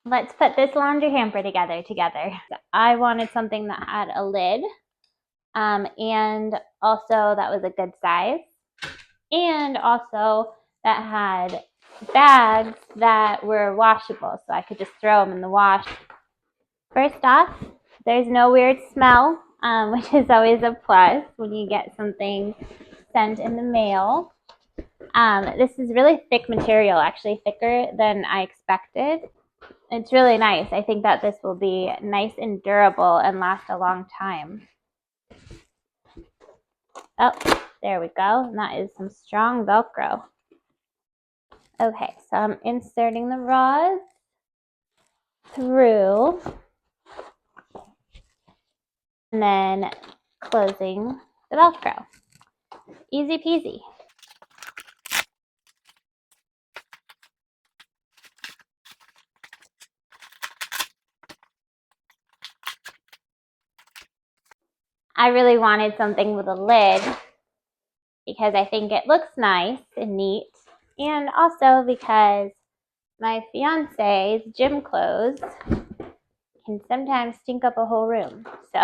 let's put this laundry hamper together. I wanted something that had a lid, and also that was a good size, and also that had bags that were washable, so I could just throw them in the wash. First off, there's no weird smell, which is always a plus when you get something sent in the mail. This is really thick material, actually thicker than I expected. It's really nice. I think that this will be nice and durable and last a long time. Oh, there we go. And that is some strong Velcro. Okay, so I'm inserting the rods through and then closing the Velcro. Easy peasy. I really wanted something with a lid because I think it looks nice and neat, and also because my fiance's gym clothes can sometimes stink up a whole room. So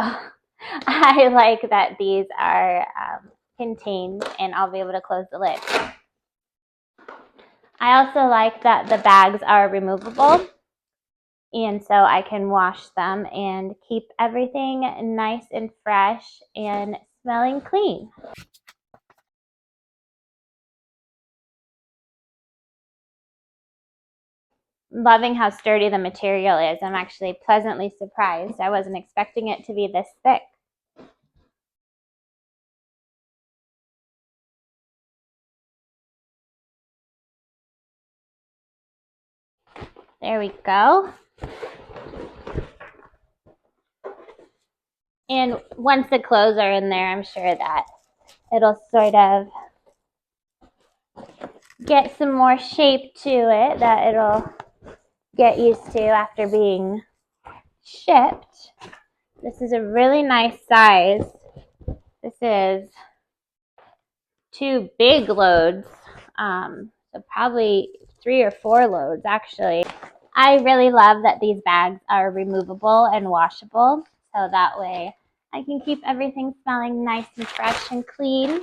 I like that these are contained and I'll be able to close the lid. I also like that the bags are removable, and so I can wash them and keep everything nice and fresh and smelling clean. Loving how sturdy the material is. I'm actually pleasantly surprised. I wasn't expecting it to be this thick. There we go. And once the clothes are in there, I'm sure that it'll sort of get some more shape to it that it'll get used to after being shipped. This is a really nice size. This is 2 big loads, so probably 3 or 4 loads actually. I really love that these bags are removable and washable, so that way I can keep everything smelling nice and fresh and clean.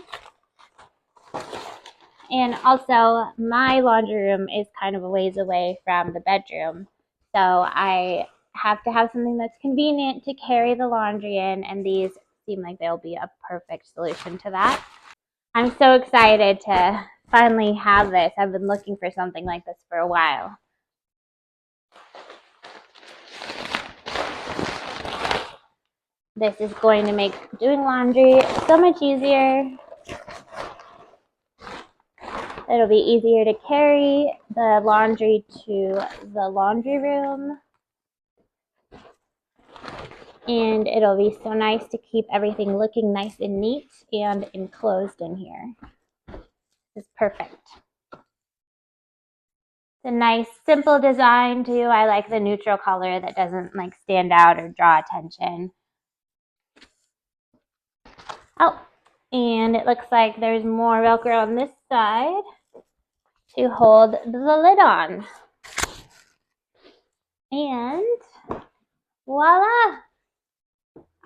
And also, my laundry room is kind of a ways away from the bedroom, so I have to have something that's convenient to carry the laundry in, and these seem like they'll be a perfect solution to that. I'm so excited to finally have this. I've been looking for something like this for a while. This is going to make doing laundry so much easier. It'll be easier to carry the laundry to the laundry room. And it'll be so nice to keep everything looking nice and neat and enclosed in here. It's perfect. It's a nice, simple design too. I like the neutral color that doesn't like stand out or draw attention. Oh, and it looks like there's more Velcro on this side to hold the lid on. And voila!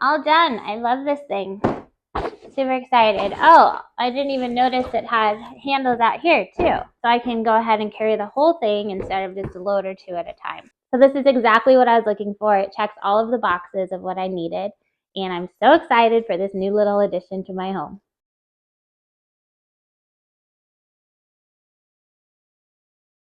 All done. I love this thing. Super excited. Oh, I didn't even notice it has handles out here too. So I can go ahead and carry the whole thing instead of just a load or 2 at a time. So this is exactly what I was looking for. It checks all of the boxes of what I needed. And I'm so excited for this new little addition to my home.